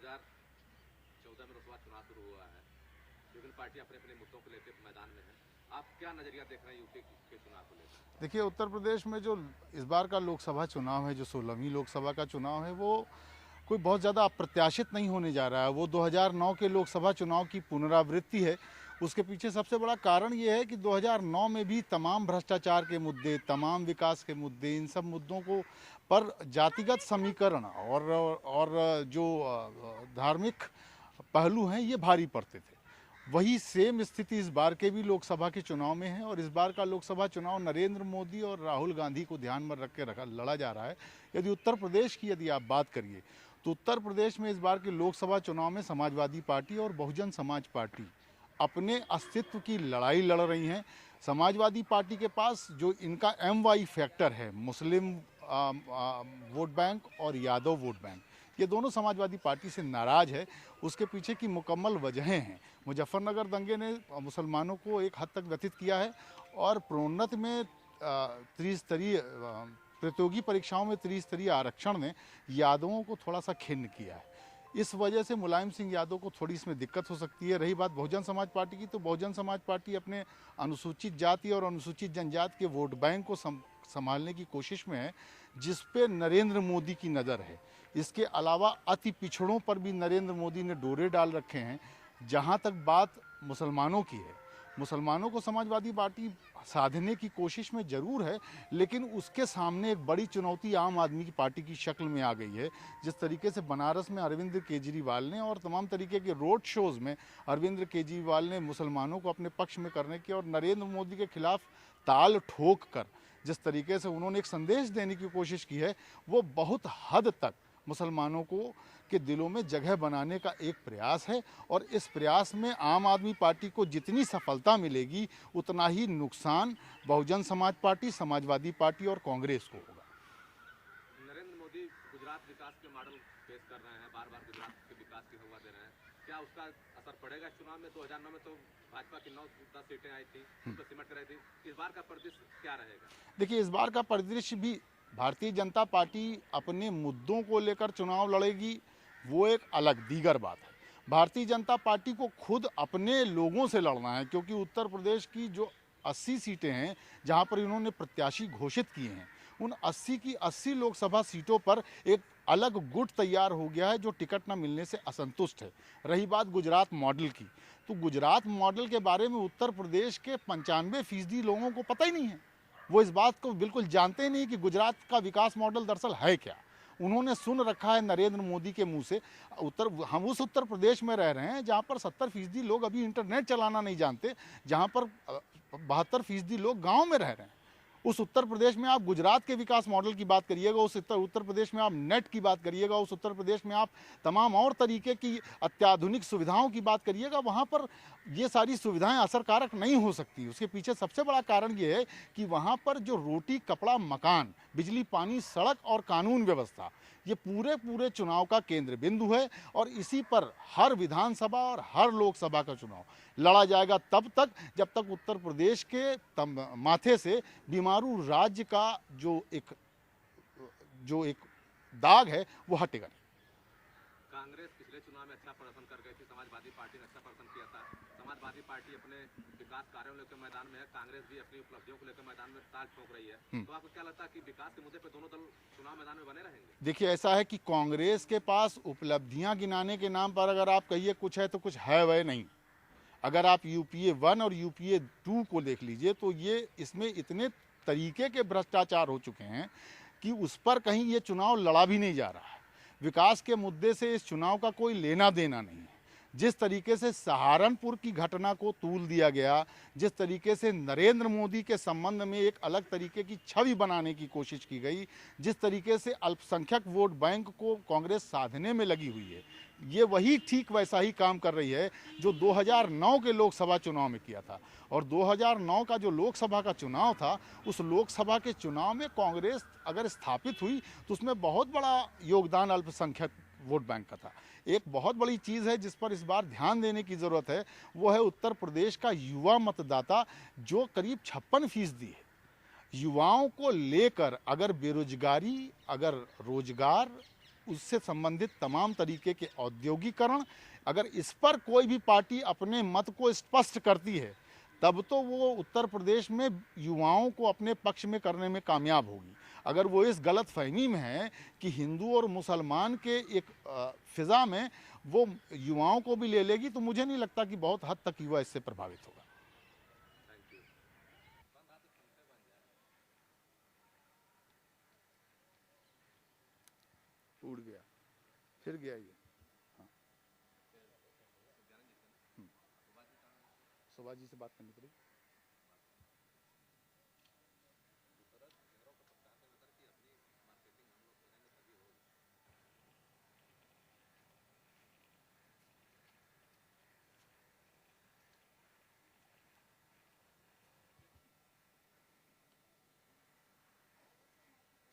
2014 में लोकसभा चुनाव शुरू हुआ है, विभिन्न पार्टियां अपने अपने मुद्दों को लेकर मैदान में हैं। आप क्या नजरिया देख रहे हैं यूपी के चुनाव को लेकर? देखिए, उत्तर प्रदेश में जो इस बार का लोकसभा चुनाव है, जो 16वीं लोकसभा का चुनाव है, वो कोई बहुत ज़्यादा अप्रत्याशित नहीं होने जा रहा है। वो 2009 के लोकसभा चुनाव की पुनरावृत्ति है। उसके पीछे सबसे बड़ा कारण ये है कि 2009 में भी तमाम भ्रष्टाचार के मुद्दे, तमाम विकास के मुद्दे, इन सब मुद्दों को पर जातिगत समीकरण और जो धार्मिक पहलू हैं, ये भारी पड़ते थे। वही सेम स्थिति इस बार के भी लोकसभा के चुनाव में है। और इस बार का लोकसभा चुनाव नरेंद्र मोदी और राहुल गांधी को ध्यान में रख के लड़ा जा रहा है। यदि उत्तर प्रदेश की यदि आप बात करिए तो उत्तर प्रदेश में इस बार के लोकसभा चुनाव में समाजवादी पार्टी और बहुजन समाज पार्टी अपने अस्तित्व की लड़ाई लड़ रही हैं। समाजवादी पार्टी के पास जो इनका MY फैक्टर है, मुस्लिम वोट बैंक और यादव वोट बैंक, ये दोनों समाजवादी पार्टी से नाराज है। उसके पीछे की मुकम्मल वजहें हैं। मुजफ्फरनगर दंगे ने मुसलमानों को एक हद तक व्यथित किया है और प्रोन्नत में त्रिस्तरीय प्रतियोगी परीक्षाओं में त्रिस्तरीय आरक्षण ने यादवों को थोड़ा सा खिन्न किया है। इस वजह से मुलायम सिंह यादव को थोड़ी इसमें दिक्कत हो सकती है। रही बात बहुजन समाज पार्टी की, तो बहुजन समाज पार्टी अपने अनुसूचित जाति और अनुसूचित जनजाति के वोट बैंक को संभालने की कोशिश में है, जिस पे नरेंद्र मोदी की नज़र है। इसके अलावा अति पिछड़ों पर भी नरेंद्र मोदी ने डोरे डाल रखे हैं। जहां तक बात मुसलमानों की है, मुसलमानों को समाजवादी पार्टी साधने की कोशिश में ज़रूर है, लेकिन उसके सामने एक बड़ी चुनौती आम आदमी की पार्टी की शक्ल में आ गई है। जिस तरीके से बनारस में अरविंद केजरीवाल ने और तमाम तरीके के रोड शोज़ में अरविंद केजरीवाल ने मुसलमानों को अपने पक्ष में करने की और नरेंद्र मोदी के खिलाफ ताल ठोक कर जिस तरीके से उन्होंने एक संदेश देने की कोशिश की है, वो बहुत हद तक मुसलमानों को के दिलों में जगह बनाने का एक प्रयास है। और इस प्रयास में आम आदमी पार्टी को जितनी सफलता मिलेगी, उतना ही नुकसान बहुजन समाज पार्टी, समाजवादी पार्टी और कांग्रेस को होगा। नरेंद्र मोदी गुजरात विकास के मॉडल पेश कर रहे हैं, बार बार गुजरात के विकास की हवा दे रहे हैं। क्या उसका असर पड़ेगा इस चुनाव में? 2009 में तो भाजपा की 9-10 सीटें आई थी, उस पर सिमट कर रही थी। इस बार का परिदृश्य क्या रहेगा? देखिए, इस बार का परिदृश्य भी भारतीय जनता पार्टी अपने मुद्दों को लेकर चुनाव लड़ेगी, वो एक अलग दीगर बात है। भारतीय जनता पार्टी को खुद अपने लोगों से लड़ना है, क्योंकि उत्तर प्रदेश की जो 80 सीटें हैं जहां पर इन्होंने प्रत्याशी घोषित किए हैं, उन 80 की 80 लोकसभा सीटों पर एक अलग गुट तैयार हो गया है जो टिकट न मिलने से असंतुष्ट है। रही बात गुजरात मॉडल की, तो गुजरात मॉडल के बारे में उत्तर प्रदेश के 95% लोगों को पता ही नहीं है। वो इस बात को बिल्कुल जानते ही नहीं कि गुजरात का विकास मॉडल दरअसल है क्या। उन्होंने सुन रखा है नरेंद्र मोदी के मुंह से। हम उस उत्तर प्रदेश में रह रहे हैं जहां पर 70% लोग अभी इंटरनेट चलाना नहीं जानते, जहां पर 72% लोग गांव में रह रहे हैं। उस उत्तर प्रदेश में आप गुजरात के विकास मॉडल की बात करिएगा, उस उत्तर प्रदेश में आप नेट की बात करिएगा, उस उत्तर प्रदेश में आप तमाम और तरीके की अत्याधुनिक सुविधाओं की बात करिएगा, वहाँ पर ये सारी सुविधाएं असरकारक नहीं हो सकती। उसके पीछे सबसे बड़ा कारण ये है कि वहाँ पर जो रोटी कपड़ा मकान, बिजली पानी सड़क और कानून व्यवस्था, ये पूरे चुनाव का केंद्र बिंदु है। और इसी पर हर विधानसभा और हर लोकसभा का चुनाव लड़ा जाएगा तब तक जब तक उत्तर प्रदेश के माथे से बीमारू राज्य का जो एक दाग है वो हटेगा नहीं। कांग्रेस पिछले चुनाव में अच्छा प्रदर्शन कर गई थी, समाजवादी पार्टी ने अच्छा प्रदर्शन किया था। समाजवादी पार्टी अपने विकास कार्यों लेकर मैदान में है, कांग्रेस भी अपनी उपलब्धियों को लेकर मैदान में ताल ठोक रही है। तो आपको क्या लगता है कि विकास के मुद्दे पे दोनों दल चुनाव मैदान में बने रहेंगे? देखिए, ऐसा है कि कांग्रेस के पास उपलब्धियां गिनाने के नाम पर अगर आप कहिए कुछ है तो कुछ है वह नहीं। अगर आप UPA 1 और UPA 2 को देख लीजिए तो ये इसमें इतने तरीके के भ्रष्टाचार हो चुके हैं कि उस पर कहीं ये चुनाव लड़ा भी नहीं जा रहा है। विकास के मुद्दे से इस चुनाव का कोई लेना देना नहीं है। जिस तरीके से सहारनपुर की घटना को तूल दिया गया, जिस तरीके से नरेंद्र मोदी के संबंध में एक अलग तरीके की छवि बनाने की कोशिश की गई, जिस तरीके से अल्पसंख्यक वोट बैंक को कांग्रेस साधने में लगी हुई है, ये वही ठीक वैसा ही काम कर रही है जो 2009 के लोकसभा चुनाव में किया था। और 2009 का जो लोकसभा का चुनाव था, उस लोकसभा के चुनाव में कांग्रेस अगर स्थापित हुई तो उसमें बहुत बड़ा योगदान अल्पसंख्यक वोट बैंक का था। एक बहुत बड़ी चीज़ है जिस पर इस बार ध्यान देने की ज़रूरत है, वो है उत्तर प्रदेश का युवा मतदाता जो करीब 56% है। युवाओं को लेकर अगर बेरोजगारी, अगर रोजगार उससे संबंधित तमाम तरीके के औद्योगिकरण, अगर इस पर कोई भी पार्टी अपने मत को स्पष्ट करती है तब तो वो उत्तर प्रदेश में युवाओं को अपने पक्ष में करने में कामयाब होगी। अगर वो इस गलत फहमी में है कि हिंदू और मुसलमान के एक फिजा में वो युवाओं को भी ले लेगी, तो मुझे नहीं लगता कि बहुत हद तक युवा इससे प्रभावित होगा। उड़ गया, फिर गया ये। हाँ, सुभाष जी से बात करनी पड़ेगी।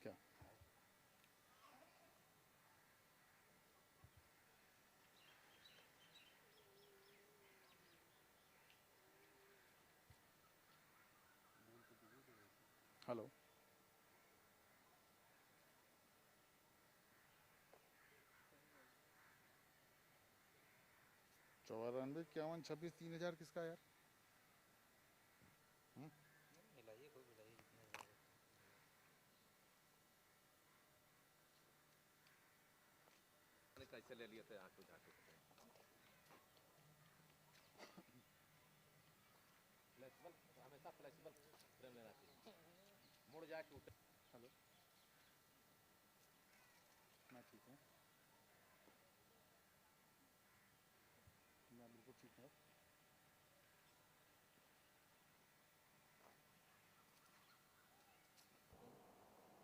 क्या हेलो, 94 51 26 3000 किसका यार? कैसे ले लिए थे आंखों झाँकू फ्लेक्सिबल, हमेशा फ्लेक्सिबल फ्रेम लेना चाहिए, मुड़ जाके